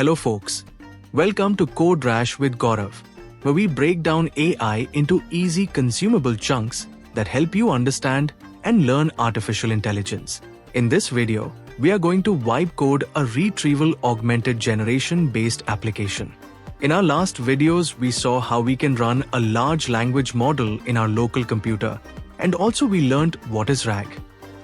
Hello folks, welcome to Code Rash with Gaurav, where we break down AI into easy consumable chunks that help you understand and learn artificial intelligence. In this video, we are going to vibe code a Retrieval-Augmented Generation based application. In our last videos, we saw how we can run a large language model in our local computer, and also we learned what is RAG.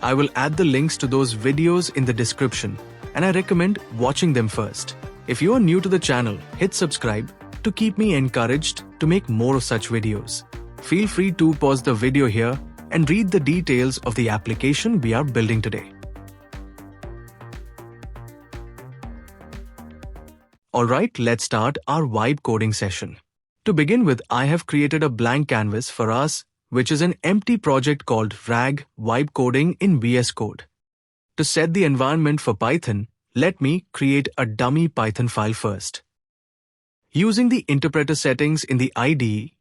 I will add the links to those videos in the description, and I recommend watching them first. If you are new to the channel, hit subscribe to keep me encouraged to make more of such videos. Feel free to pause the video here and read the details of the application we are building today. Alright, let's start our vibe coding session. To begin with, I have created a blank canvas for us, which is an empty project called RAG Vibe Coding in VS Code. To set the environment for Python, let me create a dummy Python file first. Using the interpreter settings in the IDE,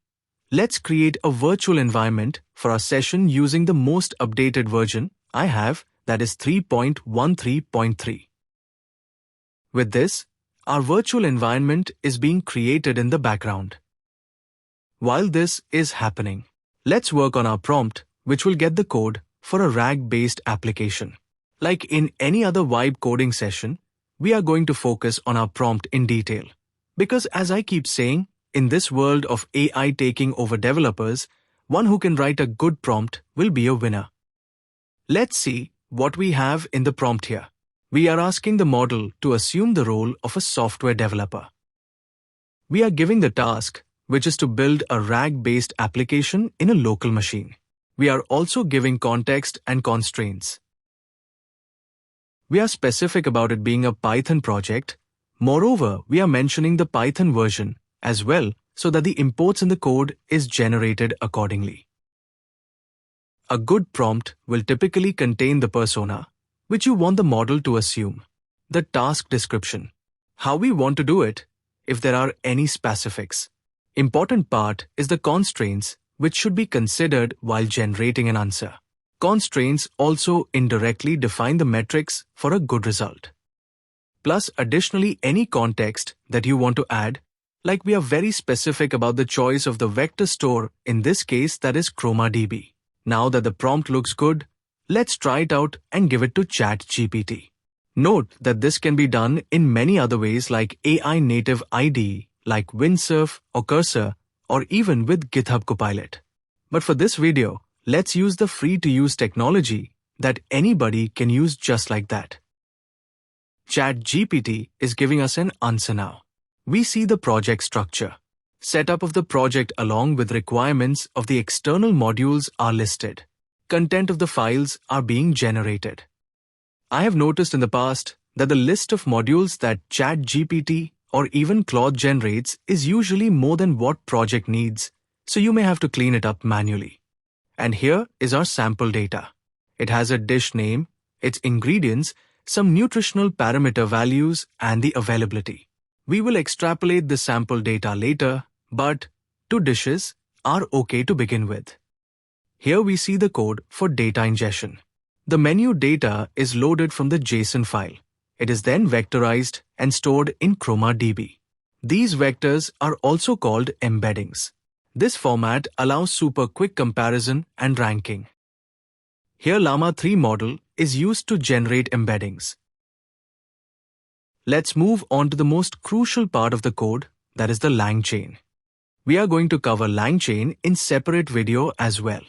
let's create a virtual environment for our session using the most updated version I have, that is 3.13.3. With this, our virtual environment is being created in the background. While this is happening, let's work on our prompt, which will get the code for a RAG-based application. Like in any other vibe coding session, we are going to focus on our prompt in detail. Because as I keep saying, in this world of AI taking over developers, one who can write a good prompt will be a winner. Let's see what we have in the prompt here. We are asking the model to assume the role of a software developer. We are giving the task, which is to build a RAG-based application in a local machine. We are also giving context and constraints. We are specific about it being a Python project. Moreover, we are mentioning the Python version as well so that the imports in the code is generated accordingly. A good prompt will typically contain the persona, which you want the model to assume, the task description, how we want to do it, if there are any specifics. Important part is the constraints, which should be considered while generating an answer. Constraints also indirectly define the metrics for a good result. Plus, additionally, any context that you want to add, like we are very specific about the choice of the vector store, in this case that is ChromaDB. Now that the prompt looks good, let's try it out and give it to ChatGPT. Note that this can be done in many other ways like AI native IDE, like Windsurf or Cursor, or even with GitHub Copilot. But for this video, let's use the free-to-use technology that anybody can use just like that. ChatGPT is giving us an answer now. We see the project structure. Setup of the project along with requirements of the external modules are listed. Content of the files are being generated. I have noticed in the past that the list of modules that ChatGPT or even Claude generates is usually more than what project needs, so you may have to clean it up manually. And here is our sample data. It has a dish name, its ingredients, some nutritional parameter values, and the availability. We will extrapolate the sample data later, but 2 dishes are okay to begin with. Here we see the code for data ingestion. The menu data is loaded from the JSON file. It is then vectorized and stored in ChromaDB. These vectors are also called embeddings. This format allows super quick comparison and ranking. Here LLaMA 3 model is used to generate embeddings. Let's move on to the most crucial part of the code, that is the LangChain. We are going to cover LangChain in separate video as well.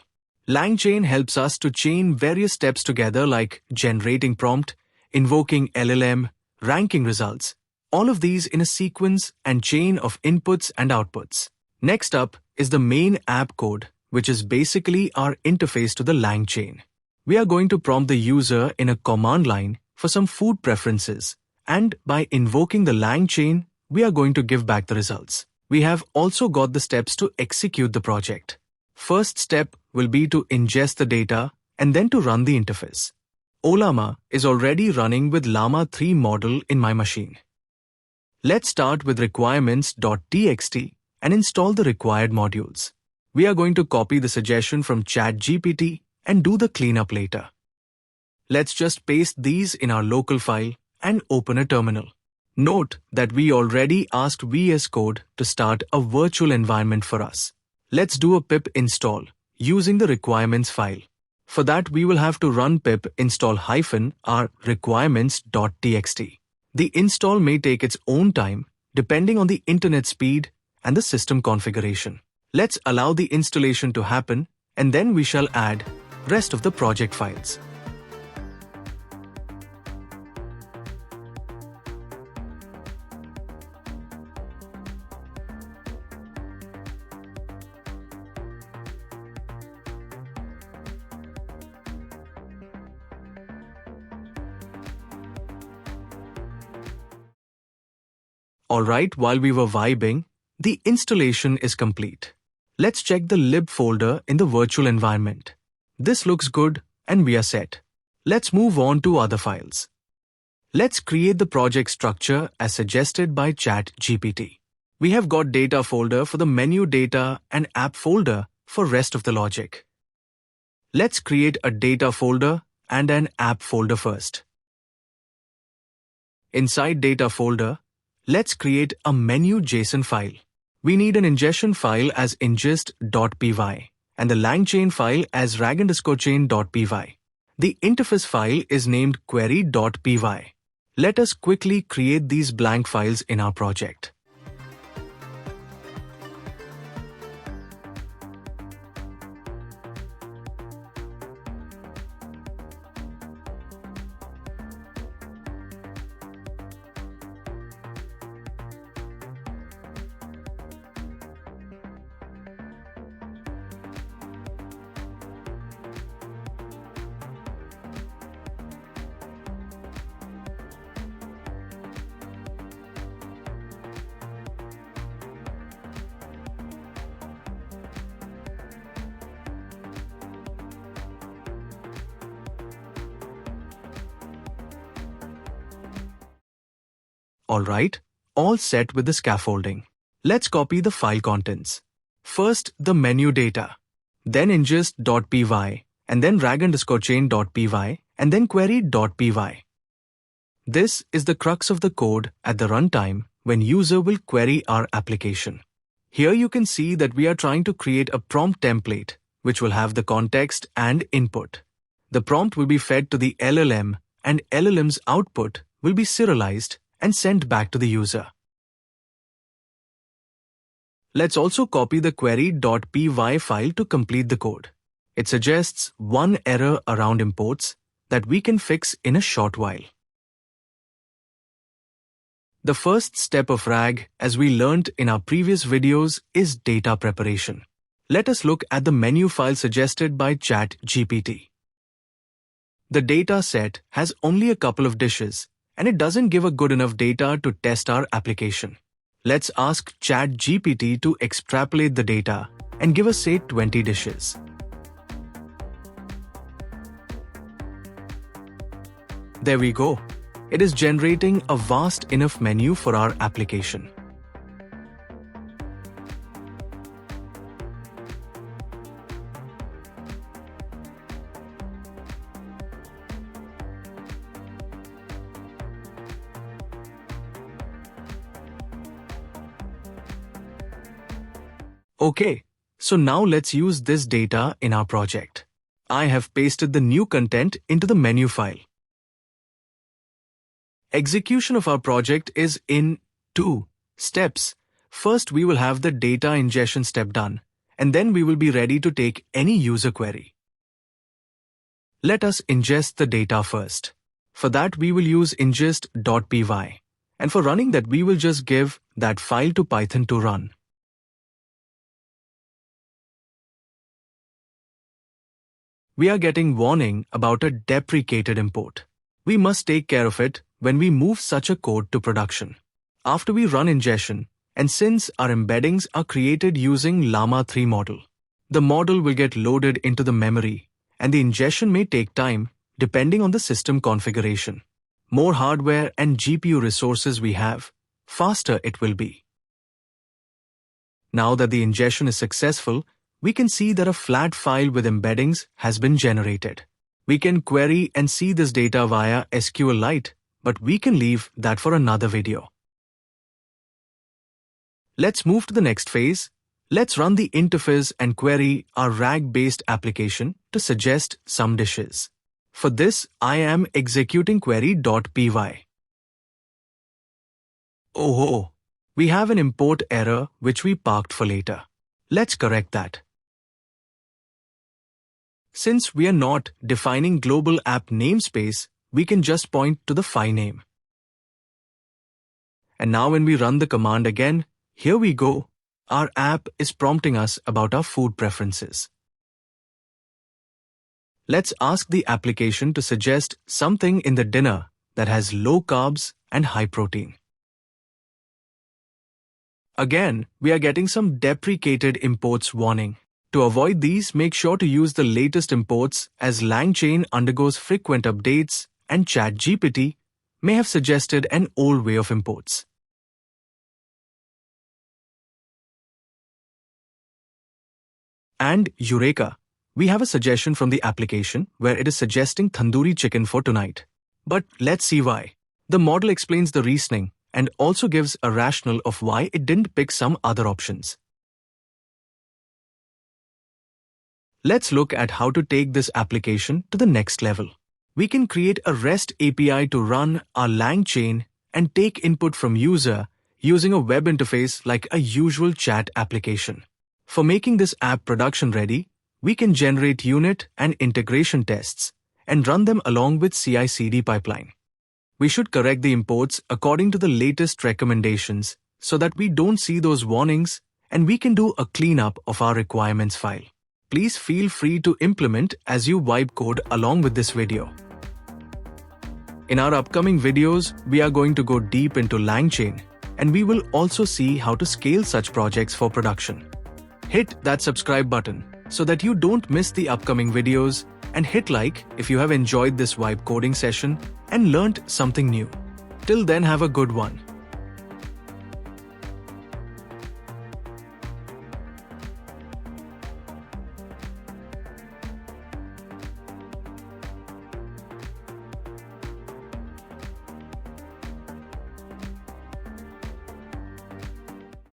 LangChain helps us to chain various steps together like generating prompt, invoking LLM, ranking results, all of these in a sequence and chain of inputs and outputs. Next up is the main app code, which is basically our interface to the LangChain. We are going to prompt the user in a command line for some food preferences, and by invoking the LangChain, we are going to give back the results. We have also got the steps to execute the project. First step will be to ingest the data and then to run the interface. Ollama is already running with LLaMA 3 model in my machine. Let's start with requirements.txt and install the required modules. We are going to copy the suggestion from ChatGPT and do the cleanup later. Let's just paste these in our local file and open a terminal. Note that we already asked VS Code to start a virtual environment for us. Let's do a pip install using the requirements file. For that, we will have to run pip install -r requirements.txt. The install may take its own time depending on the internet speed and the system configuration. Let's allow the installation to happen, and then we shall add rest of the project files. Alright, while we were vibing, the installation is complete. Let's check the lib folder in the virtual environment. This looks good and we are set. Let's move on to other files. Let's create the project structure as suggested by ChatGPT. We have got data folder for the menu data and app folder for rest of the logic. Let's create a data folder and an app folder first. Inside data folder, let's create a menu JSON file. We need an ingestion file as ingest.py and the LangChain file as rag_chain.py. The interface file is named query.py. Let us quickly create these blank files in our project. Alright, all set with the scaffolding. Let's copy the file contents. First, the menu data, then ingest.py, and then rag_chain.py, and then query.py. This is the crux of the code at the runtime when user will query our application. Here you can see that we are trying to create a prompt template which will have the context and input. The prompt will be fed to the LLM and LLM's output will be serialized and sent back to the user. Let's also copy the query.py file to complete the code. It suggests one error around imports that we can fix in a short while. The first step of RAG, as we learnt in our previous videos, is data preparation. Let us look at the menu file suggested by ChatGPT. The data set has only a couple of dishes, and it doesn't give a good enough data to test our application. Let's ask ChatGPT to extrapolate the data and give us say 20 dishes. There we go. It is generating a vast enough menu for our application. Okay, so now let's use this data in our project. I have pasted the new content into the menu file. Execution of our project is in 2 steps. First, we will have the data ingestion step done, and then we will be ready to take any user query. Let us ingest the data first. For that, we will use ingest.py, and for running that, we will just give that file to Python to run. We are getting warning about a deprecated import. We must take care of it when we move such a code to production. After we run ingestion, and since our embeddings are created using LLaMA 3 model, the model will get loaded into the memory, and the ingestion may take time depending on the system configuration. More hardware and GPU resources we have, faster it will be. Now that the ingestion is successful, we can see that a flat file with embeddings has been generated. We can query and see this data via SQLite but we can leave that for another video. Let's move to the next phase. Let's run the interface and query our RAG-based application to suggest some dishes. For this, I am executing query.py. Oh, we have an import error which we parked for later. Let's correct that. Since we are not defining global app namespace, we can just point to the file name. And now when we run the command again, here we go. Our app is prompting us about our food preferences. Let's ask the application to suggest something in the dinner that has low carbs and high protein. Again, we are getting some deprecated imports warning. To avoid these, make sure to use the latest imports as LangChain undergoes frequent updates and ChatGPT may have suggested an old way of imports. And Eureka! We have a suggestion from the application where it is suggesting tandoori chicken for tonight. But let's see why. The model explains the reasoning and also gives a rationale of why it didn't pick some other options. Let's look at how to take this application to the next level. We can create a REST API to run our LangChain and take input from user using a web interface like a usual chat application. For making this app production ready, we can generate unit and integration tests and run them along with CI/CD pipeline. We should correct the imports according to the latest recommendations so that we don't see those warnings and we can do a cleanup of our requirements file. Please feel free to implement as you wipe code along with this video. In our upcoming videos, we are going to go deep into LangChain and we will also see how to scale such projects for production. Hit that subscribe button so that you don't miss the upcoming videos, and hit like if you have enjoyed this vibe coding session and learned something new. Till then, have a good one.